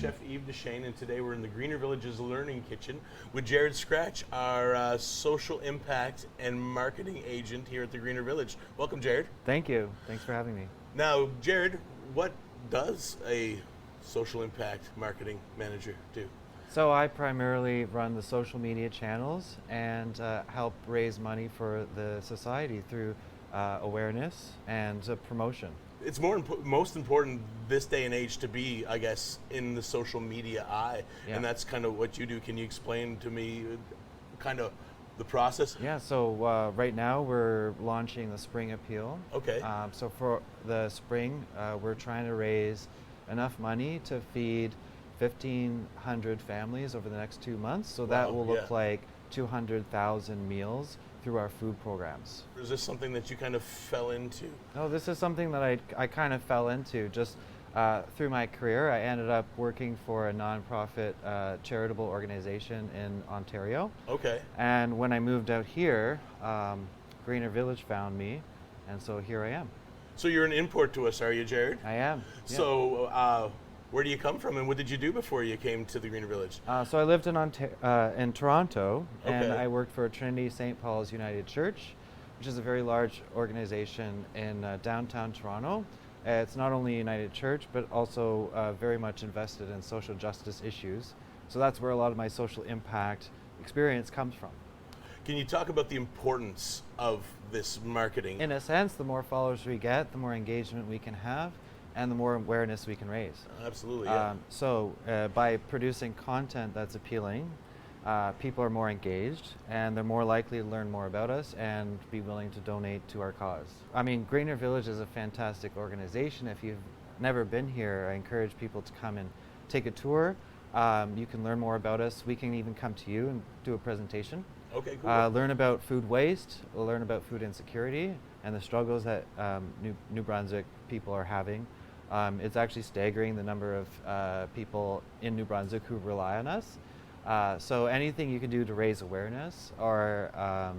Chef Yves Dechaine, and today we're in the Greener Village's Learning Kitchen with Jared Scratch, our social impact and marketing agent here at the Greener Village. Welcome, Jared. Thank you. Thanks for having me. Now, Jared, what does a social impact marketing manager do? So I primarily run the social media channels and help raise money for the society through awareness and promotion. It's most important this day and age to be, I guess, in the social media eye, and that's kind of what you do. Can you explain to me kind of the process? Yeah, so right now we're launching the Spring Appeal. Okay. So for the spring, we're trying to raise enough money to feed 1,500 families over the next 2 months. So that will look like 200,000 meals through our food programs. Is this something that you kind of fell into? No, this is something that I kind of fell into just through my career. I ended up working for a nonprofit charitable organization in Ontario. Okay. And when I moved out here, Greener Village found me, and so here I am. So you're an import to us, are you, Jared? I am. Yeah. So where do you come from, and what did you do before you came to the Greener Village? So I lived in Toronto, and Okay. I worked for Trinity St. Paul's United Church, which is a very large organization in downtown Toronto. It's not only a United Church, but also very much invested in social justice issues. So that's where a lot of my social impact experience comes from. Can you talk about the importance of this marketing? In a sense, the more followers we get, the more engagement we can have, and the more awareness we can raise. Absolutely, yeah. So by producing content that's appealing, people are more engaged, and they're more likely to learn more about us and be willing to donate to our cause. I mean, Greener Village is a fantastic organization. If you've never been here, I encourage people to come and take a tour. You can learn more about us. We can even come to you and do a presentation. Okay, cool. Learn about food waste, learn about food insecurity, and the struggles that New Brunswick people are having. It's actually staggering the number of people in New Brunswick who rely on us. So anything you can do to raise awareness or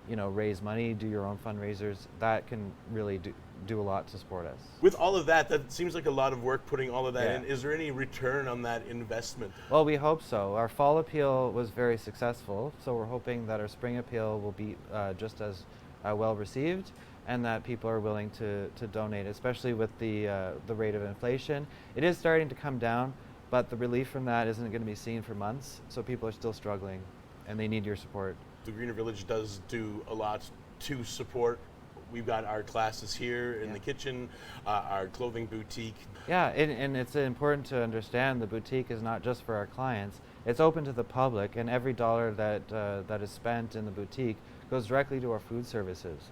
raise money, do your own fundraisers, that can really do a lot to support us. With all of that, that seems like a lot of work putting all of that Yeah. in. Is there any return on that investment? Well, we hope so. Our fall appeal was very successful, so we're hoping that our spring appeal will be just as well received, and that people are willing to donate, especially with the rate of inflation. It is starting to come down, but the relief from that isn't going to be seen for months, so people are still struggling, and they need your support. The Greener Village does do a lot to support. We've got our classes here in the kitchen, our clothing boutique. Yeah, and it's important to understand the boutique is not just for our clients. It's open to the public, and every dollar that is spent in the boutique goes directly to our food services.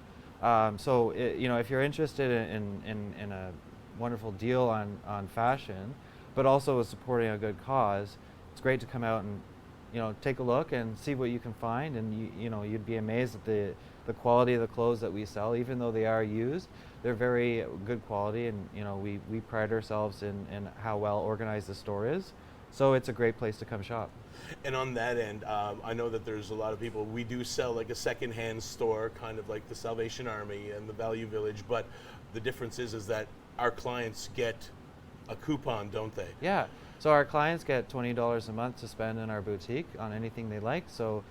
So if you're interested in a wonderful deal on fashion, but also supporting a good cause, it's great to come out and take a look and see what you can find, and you'd be amazed at the quality of the clothes that we sell. Even though they are used, they're very good quality, and we pride ourselves in how well organized the store is. So it's a great place to come shop. And on that end, I know that there's a lot of people, we do sell like a secondhand store, kind of like the Salvation Army and the Value Village, but the difference is that our clients get a coupon, don't they? Yeah, so our clients get $20 a month to spend in our boutique on anything they like. So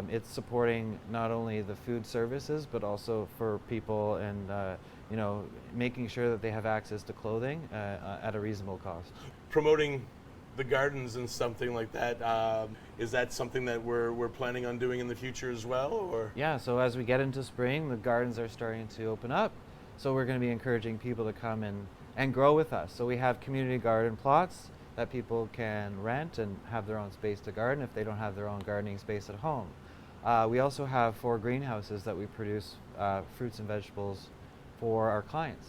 it's supporting not only the food services, but also for people and making sure that they have access to clothing at a reasonable cost. Promoting the gardens and something like that, is that something that we're planning on doing in the future as well, or? Yeah, so as we get into spring, the gardens are starting to open up. So we're going to be encouraging people to come and grow with us. So we have community garden plots that people can rent and have their own space to garden if they don't have their own gardening space at home. We also have 4 greenhouses that we produce fruits and vegetables for our clients.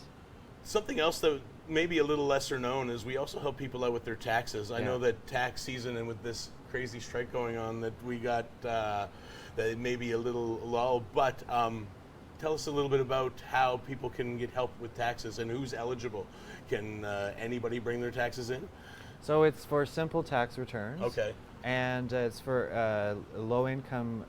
Something else that may be a little lesser known is we also help people out with their taxes. I know that tax season, and with this crazy strike going on, that we got that it may be a little lull, but tell us a little bit about how people can get help with taxes and who's eligible. Can anybody bring their taxes in? So it's for simple tax returns. Okay. And it's for low-income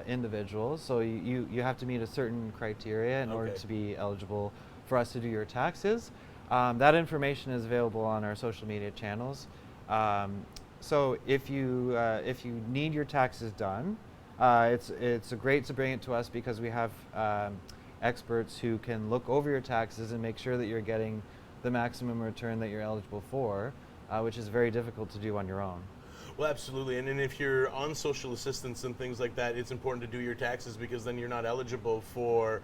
individuals. So you have to meet a certain criteria in order to be eligible for us to do your taxes. That information is available on our social media channels. So if you need your taxes done, it's great to bring it to us because we have experts who can look over your taxes and make sure that you're getting the maximum return that you're eligible for, which is very difficult to do on your own. Well, absolutely. And if you're on social assistance and things like that, it's important to do your taxes because then you're not eligible for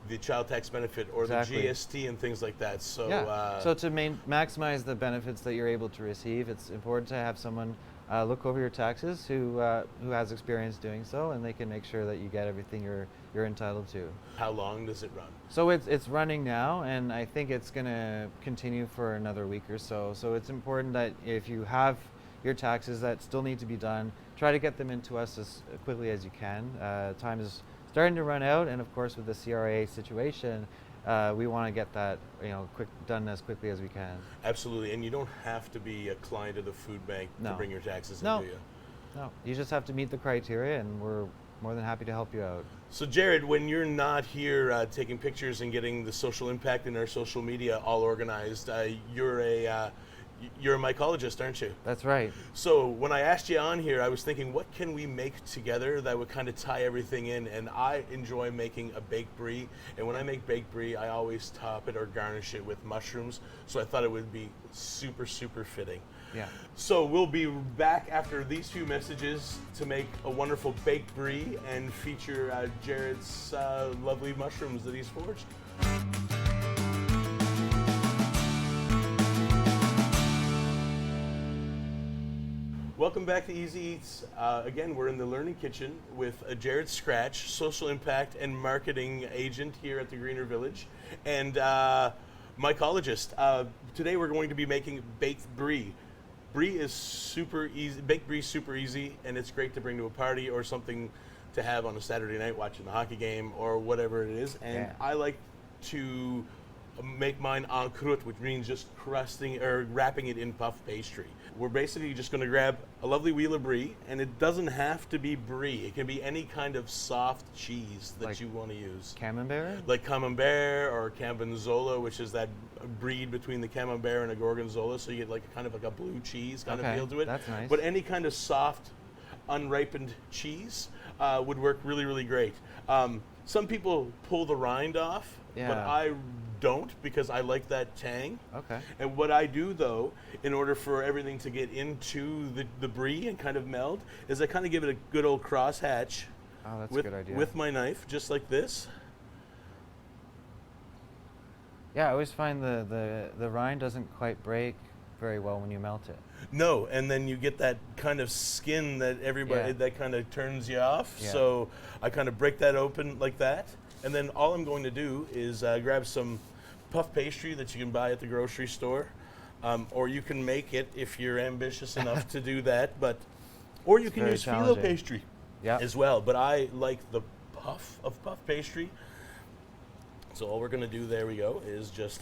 the child tax benefit or Exactly. the GST and things like that. So, Yeah. So to maximize the benefits that you're able to receive, it's important to have someone look over your taxes who has experience doing so, and they can make sure that you get everything you're entitled to. how long does it run? So it's running now, and I think it's going to continue for another week or so. So it's important that if you have your taxes that still need to be done, try to get them into us as quickly as you can. Time is starting to run out, and of course with the CRA situation, we want to get that done as quickly as we can. Absolutely. And you don't have to be a client of the food bank to No. bring your taxes No. in, do you? No, you just have to meet the criteria, and we're more than happy to help you out. So, Jared, when you're not here taking pictures and getting the social impact in our social media all organized, you're a mycologist, aren't you? That's right. So when I asked you on here, I was thinking, what can we make together that would kind of tie everything in? And I enjoy making a baked brie. And when I make baked brie, I always top it or garnish it with mushrooms. So I thought it would be super, super fitting. Yeah. So we'll be back after these few messages to make a wonderful baked brie and feature Jared's lovely mushrooms that he's forged. Welcome back to Easy Eats. Again, we're in the Learning Kitchen with Jared Scratch, social impact and marketing agent here at the Greener Village, and mycologist. Today we're going to be making baked brie. Brie is super easy. Baked brie is super easy, and it's great to bring to a party or something to have on a Saturday night watching the hockey game or whatever it is. And Yeah. I like to make mine en croûte, which means just crusting or wrapping it in puff pastry. We're basically just going to grab a lovely wheel of brie, and it doesn't have to be brie. It can be any kind of soft cheese that Like you want to use. Camembert? Like camembert or Gorgonzola, which is that breed between the camembert and a Gorgonzola, so you get like kind of like a blue cheese kind of Okay, feel to it. that's nice. But any kind of soft, unripened cheese would work really, really great. Some people pull the rind off, but Yeah. I don't because I like that tang. Okay. And what I do though, in order for everything to get into the brie and kind of meld, is I kind of give it a good old crosshatch Oh, that's with, a good idea. with my knife, just like this. Yeah, I always find the rind doesn't quite break very well when you melt it. No, and then you get that kind of skin that everybody, Yeah. that kind of turns you off. Yeah. So I kind of break that open like that. And then all I'm going to do is grab some puff pastry that you can buy at the grocery store. Or you can make it if you're ambitious enough to do that. Or you can very use phyllo challenging. pastry Yeah. as well. But I like the puff of puff pastry. So all we're going to do, there we go, is just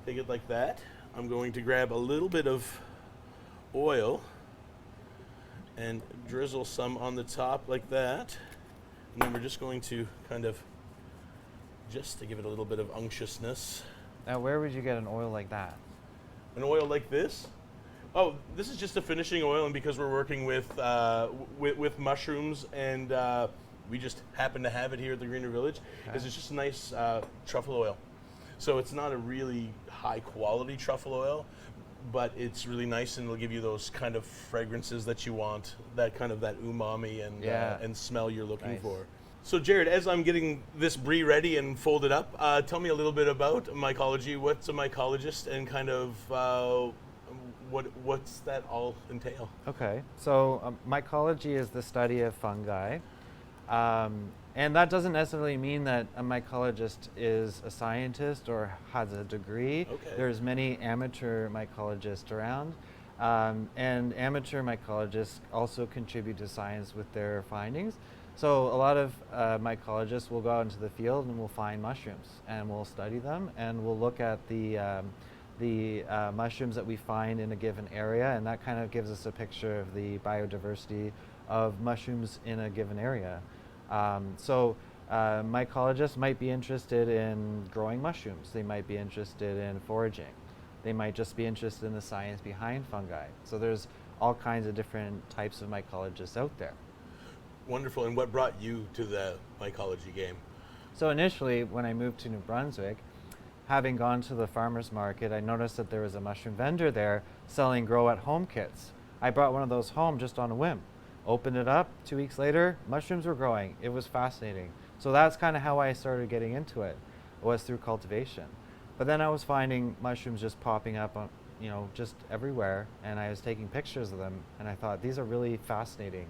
take it like that. I'm going to grab a little bit of oil and drizzle some on the top like that. And then we're just going to kind of, just to give it a little bit of unctuousness. Now, where would you get an oil like that? An oil like this. Oh, this is just a finishing oil, and because we're working with mushrooms, and we just happen to have it here at the Greener Village, is it's just a nice truffle oil. So it's not a really high quality truffle oil, but it's really nice, and it'll give you those kind of fragrances that you want, that kind of that umami and smell you're looking Nice. for. So Jared, as I'm getting this brie ready and folded up, tell me a little bit about mycology. What's a mycologist, and kind of what's that all entail? Okay, so mycology is the study of fungi. And that doesn't necessarily mean that a mycologist is a scientist or has a degree. Okay. There's many amateur mycologists around. And amateur mycologists also contribute to science with their findings. So a lot of mycologists will go out into the field and will find mushrooms, and we'll study them, and we'll look at the mushrooms that we find in a given area, and that kind of gives us a picture of the biodiversity of mushrooms in a given area. So mycologists might be interested in growing mushrooms. They might be interested in foraging. They might just be interested in the science behind fungi. So there's all kinds of different types of mycologists out there. Wonderful. And what brought you to the mycology game? So initially, when I moved to New Brunswick, having gone to the farmer's market, I noticed that there was a mushroom vendor there selling grow-at-home kits. I brought one of those home just on a whim. Opened it up, 2 weeks later, mushrooms were growing. It was fascinating. So that's kind of how I started getting into it, was through cultivation. But then I was finding mushrooms just popping up on, just everywhere, and I was taking pictures of them, and I thought, these are really fascinating.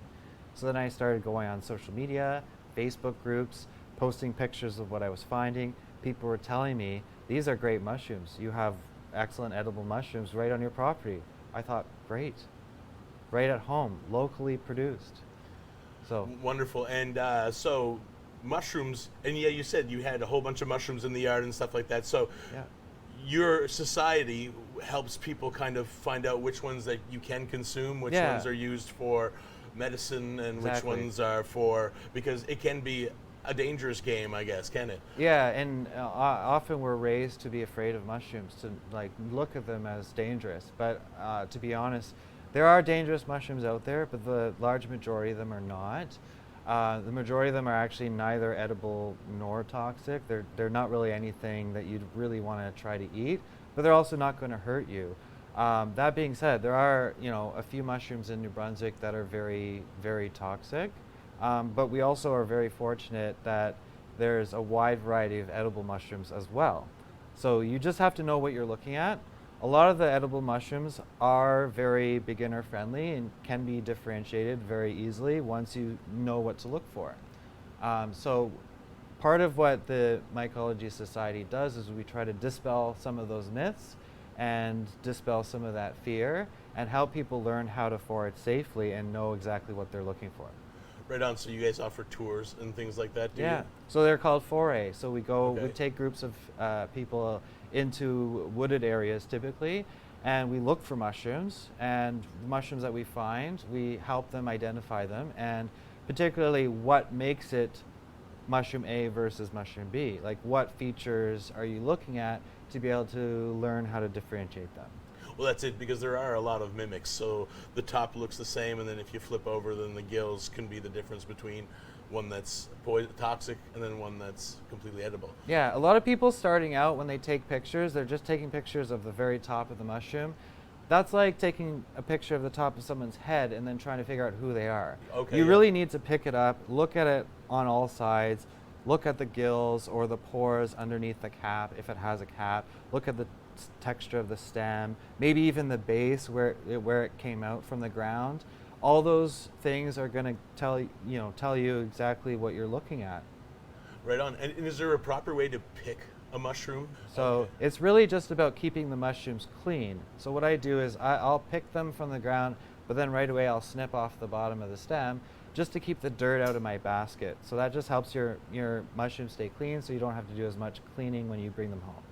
So then I started going on social media, Facebook groups, posting pictures of what I was finding. People were telling me, these are great mushrooms. You have excellent edible mushrooms right on your property. I thought, great. Right at home, locally produced. So Wonderful. And so mushrooms, and yeah, you said you had a whole bunch of mushrooms in the yard and stuff like that. So yeah. your society helps people kind of find out which ones that you can consume, which Yeah. ones are used for medicine, and Exactly. which ones are for, because it can be a dangerous game, I guess, can it? Yeah, and often we're raised to be afraid of mushrooms, to look at them as dangerous. But to be honest, there are dangerous mushrooms out there, but the large majority of them are not. The majority of them are actually neither edible nor toxic. They're not really anything that you'd really want to try to eat, but they're also not going to hurt you. That being said, there are a few mushrooms in New Brunswick that are very, very toxic. But we also are very fortunate that there's a wide variety of edible mushrooms as well. So you just have to know what you're looking at. A lot of the edible mushrooms are very beginner friendly and can be differentiated very easily once you know what to look for. So part of what the Mycology Society does is we try to dispel some of those myths and dispel some of that fear and help people learn how to forage safely and know exactly what they're looking for. Right on. So you guys offer tours and things like that, do Yeah, you? so they're called foray. So we Okay. take groups of people into wooded areas typically, and we look for mushrooms, and the mushrooms that we find, we help them identify them, and particularly what makes it mushroom A versus mushroom B. Like, what features are you looking at to be able to learn how to differentiate them? Well, that's it, because there are a lot of mimics. So the top looks the same, and then if you flip over, then the gills can be the difference between one that's toxic and then one that's completely edible. Yeah, a lot of people starting out, when they take pictures, they're just taking pictures of the very top of the mushroom. That's like taking a picture of the top of someone's head and then trying to figure out who they are. Okay, You yeah. really need to pick it up, look at it on all sides, look at the gills or the pores underneath the cap if it has a cap, look at the texture of the stem, maybe even the base where it came out from the ground. All those things are going to tell you exactly what you're looking at. Right on. And is there a proper way to pick a mushroom? So Okay. it's really just about keeping the mushrooms clean. So what I do is I'll pick them from the ground, but then right away I'll snip off the bottom of the stem just to keep the dirt out of my basket. So that just helps your mushrooms stay clean, so you don't have to do as much cleaning when you bring them home.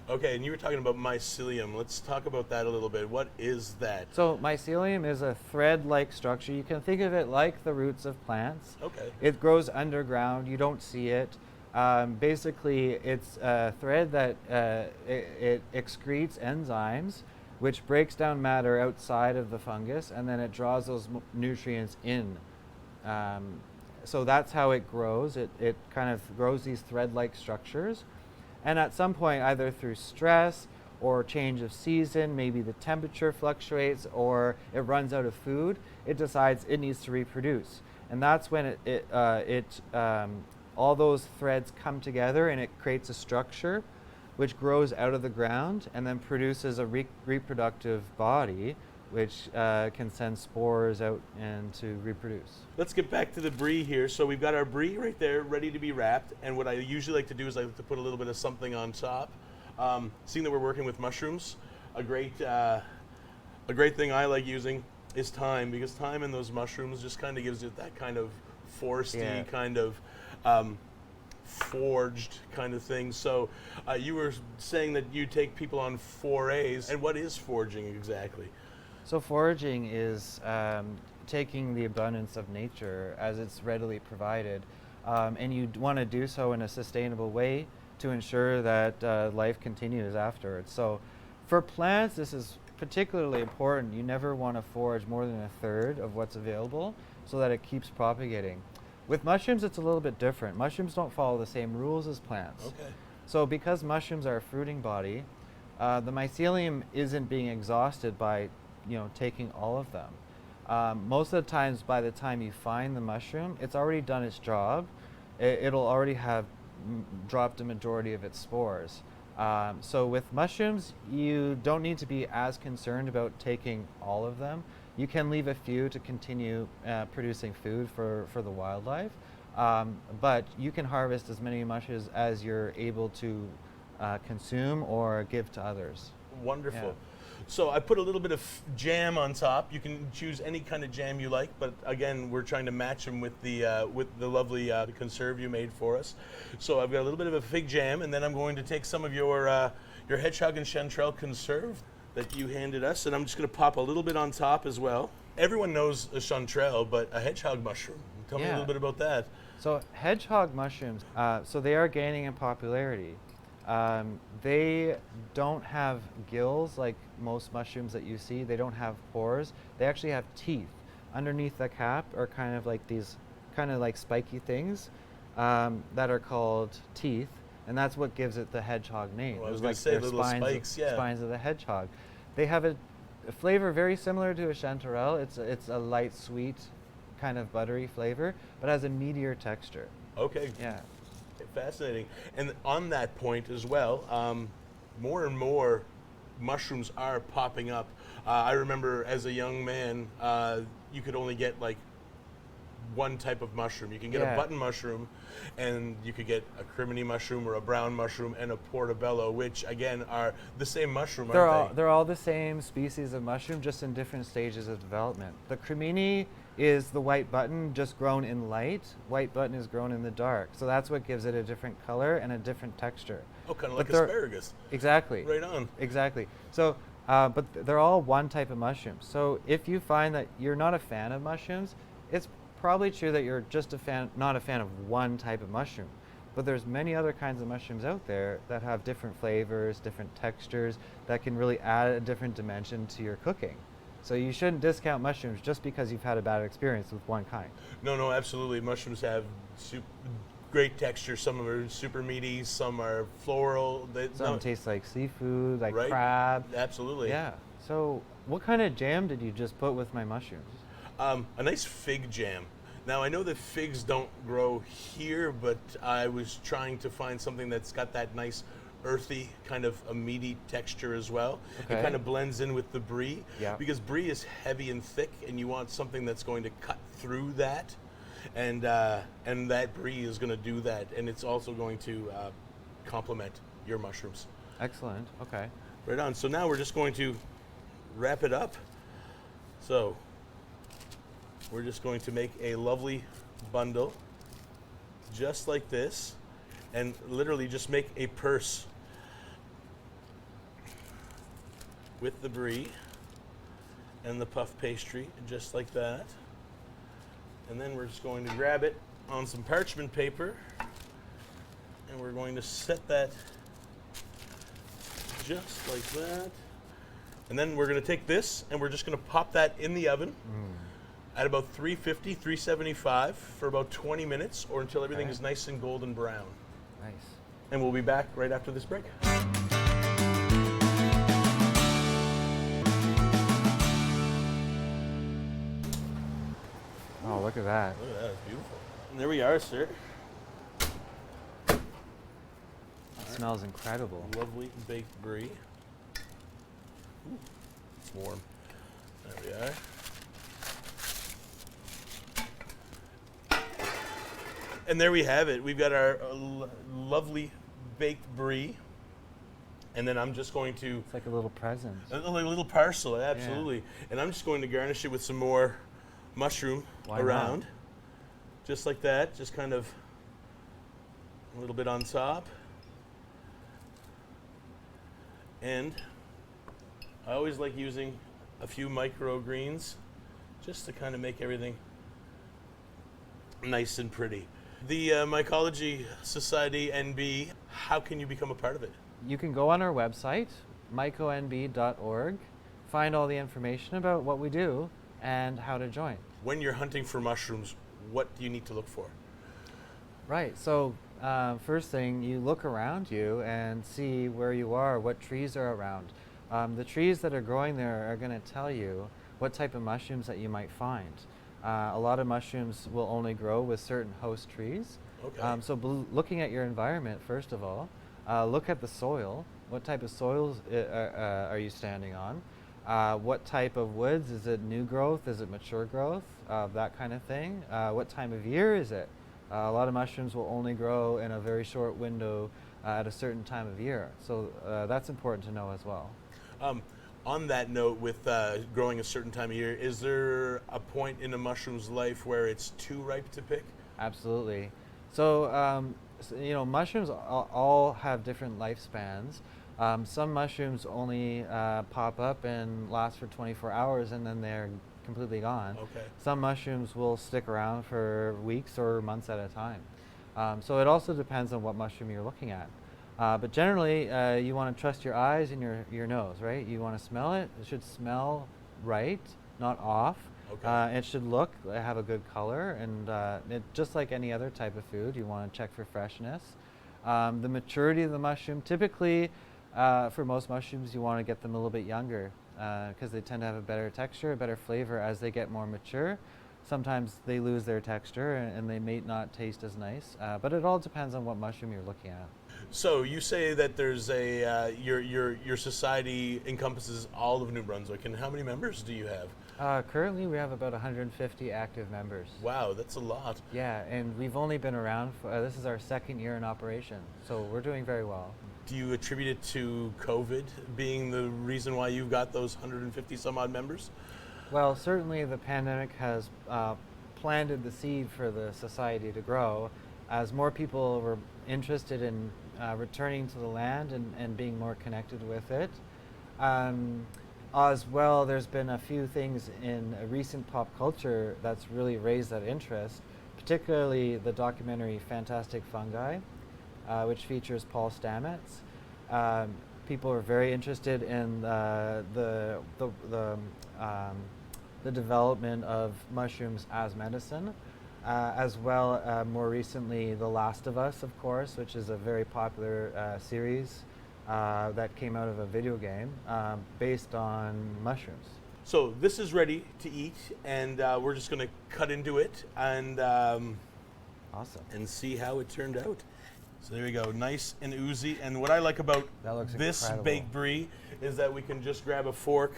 Okay, and you were talking about mycelium. Let's talk about that a little bit. What is that? So mycelium is a thread-like structure. You can think of it like the roots of plants. Okay. It grows underground. You don't see it. Basically, it's a thread that it excretes enzymes, which breaks down matter outside of the fungus, and then it draws those nutrients in. So that's how it grows. It kind of grows these thread-like structures. And at some point, either through stress or change of season, maybe the temperature fluctuates or it runs out of food, it decides it needs to reproduce. And that's when all those threads come together and it creates a structure which grows out of the ground and then produces a reproductive body which can send spores out and to reproduce. Let's get back to the brie here. So we've got our brie right there, ready to be wrapped. And what I usually like to do is I like to put a little bit of something on top. Seeing that we're working with mushrooms, a great thing I like using is thyme, because thyme in those mushrooms just kind of gives it that kind of foresty, kind of forged kind of thing. So you were saying that you take people on forays, and what is foraging exactly? So foraging is taking the abundance of nature as it's readily provided, and you want to do so in a sustainable way to ensure that life continues afterwards. So For plants, this is particularly important. You never want to forage more than a third of what's available so that it keeps propagating. With mushrooms, it's a little bit different. Mushrooms don't follow the same rules as plants. Okay. So because mushrooms are a fruiting body, the mycelium isn't being exhausted by, taking all of them. Most of the times, by the time you find the mushroom, it's already done its job. It'll already have dropped a majority of its spores. So with mushrooms, you don't need to be as concerned about taking all of them. You can leave a few to continue producing food for the wildlife, but you can harvest as many mushrooms as you're able to consume or give to others. Wonderful. Yeah. So I put a little bit of jam on top. You can choose any kind of jam you like, but again, we're trying to match them with the lovely conserve you made for us. So I've got a little bit of a fig jam, and then I'm going to take some of your hedgehog and chanterelle conserve that you handed us, and I'm just going to pop a little bit on top as well. Everyone knows a chanterelle, but a hedgehog mushroom. Tell me a little bit about that. So hedgehog mushrooms, so they are gaining in popularity. They don't have gills like most mushrooms that you see. They don't have pores. They actually have teeth. Underneath the cap are kind of like these kind of like spiky things that are called teeth, and that's what gives it the hedgehog name. Well, I was It going like to say their little spikes, yeah. spines of the hedgehog. They have a flavor very similar to a chanterelle. It's a light, sweet, kind of buttery flavor, but has a meatier texture. Okay. Yeah. Fascinating. And on that point as well, more and more mushrooms are popping up. I remember as a young man, you could only get like one type of mushroom. You can get a button mushroom, and you could get a crimini mushroom or a brown mushroom and a portobello, which again are the same mushroom, aren't they? They're all the same species of mushroom, just in different stages of development. The crimini is the white button, just grown in light. White button is grown in the dark. So that's what gives it a different color and a different texture. Oh, kind of like asparagus. Exactly. Right on. Exactly. So, but they're all one type of mushroom. So if you find that you're not a fan of mushrooms, it's probably true that you're just not a fan of one type of mushroom. But there's many other kinds of mushrooms out there that have different flavors, different textures, that can really add a different dimension to your cooking. So you shouldn't discount mushrooms just because you've had a bad experience with one kind. No, absolutely. Mushrooms have great texture. Some are super meaty, some are floral. Some taste like seafood, like right? crab. Absolutely. Yeah. So what kind of jam did you just put with my mushrooms? A nice fig jam. Now, I know that figs don't grow here, but I was trying to find something that's got that nice earthy, kind of a meaty texture as well. Okay. It kind of blends in with the brie, Yeah. because brie is heavy and thick, and you want something that's going to cut through that, and that brie is going to do that, and it's also going to complement your mushrooms. Excellent. Okay. Right on. So now we're just going to wrap it up. So we're just going to make a lovely bundle, just like this, and literally just make a purse with the brie and the puff pastry, just like that. And then we're just going to grab it on some parchment paper, and we're going to set that just like that. And then we're going to take this, and we're just going to pop that in the oven at about 350, 375 for about 20 minutes, or until everything is nice and golden brown. Nice. And we'll be back right after this break. Oh, look at that. Look at that, it's beautiful. And there we are, sir. It smells incredible. Lovely baked brie. Ooh, it's warm. There we are. And there we have it. We've got our lovely baked brie. And then I'm just going to... It's like a little present. A little parcel, absolutely. Yeah. And I'm just going to garnish it with some more mushroom around. Not? Just like that. Just kind of a little bit on top. And I always like using a few microgreens just to kind of make everything nice and pretty. The Mycology Society NB, how can you become a part of it? You can go on our website, myconb.org. Find all the information about what we do and how to join. When you're hunting for mushrooms, what do you need to look for? Right, so first thing, you look around you and see where you are, what trees are around. The trees that are growing there are going to tell you what type of mushrooms that you might find. A lot of mushrooms will only grow with certain host trees. Okay. So looking at your environment, first of all, look at the soil. What type of soils are you standing on? What type of woods? Is it new growth? Is it mature growth? That kind of thing. What time of year is it? A lot of mushrooms will only grow in a very short window at a certain time of year. So that's important to know as well. On that note, with growing a certain time of year, is there a point in a mushroom's life where it's too ripe to pick? Absolutely. So, mushrooms all have different lifespans. Some mushrooms only pop up and last for 24 hours and then they're completely gone. Okay. Some mushrooms will stick around for weeks or months at a time. So it also depends on what mushroom you're looking at. But generally, you want to trust your eyes and your nose, right? You want to smell it. It should smell right, not off. Okay. It should have a good color, and just like any other type of food, you want to check for freshness. The maturity of the mushroom, typically, for most mushrooms, you want to get them a little bit younger because they tend to have a better texture, a better flavor as they get more mature. Sometimes they lose their texture and they may not taste as nice, but it all depends on what mushroom you're looking at. So you say that there's your society encompasses all of New Brunswick, and how many members do you have? Currently, we have about 150 active members. Wow, that's a lot. Yeah, and we've only been around this is our second year in operation, so we're doing very well. Do you attribute it to COVID being the reason why you've got those 150 some odd members? Well, certainly the pandemic has planted the seed for the society to grow as more people were interested in returning to the land and being more connected with it. As well, there's been a few things in recent pop culture that's really raised that interest, particularly the documentary Fantastic Fungi, which features Paul Stamets. People are very interested in the development of mushrooms as medicine, as well more recently The Last of Us, of course, which is a very popular series that came out of a video game based on mushrooms. So this is ready to eat, and we're just going to cut into it and Awesome. and see how it turned out. So there we go, nice and oozy. And what I like about this incredible. baked brie is that we can just grab a fork,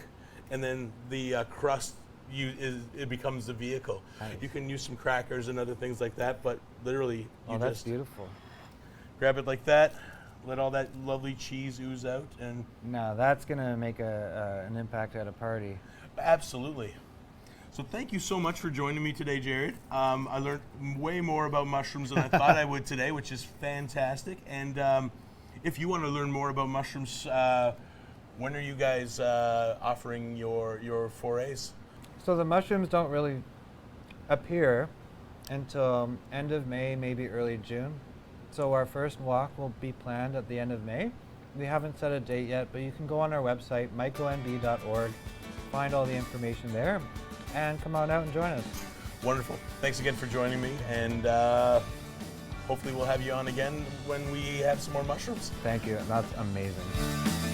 and then the crust it becomes the vehicle. Nice. You can use some crackers and other things like that, but literally you That's just beautiful. grab it like that, let all that lovely cheese ooze out, and Now that's gonna make an impact at a party. absolutely. So thank you so much for joining me today, Jared. I learned way more about mushrooms than I thought I would today, which is fantastic. And if you want to learn more about mushrooms, when are you guys offering your forays? So the mushrooms don't really appear until end of May, maybe early June. So our first walk will be planned at the end of May. We haven't set a date yet, but you can go on our website, myconb.org, find all the information there, and come on out and join us. Wonderful. Thanks again for joining me, and hopefully we'll have you on again when we have some more mushrooms. Thank you. That's amazing.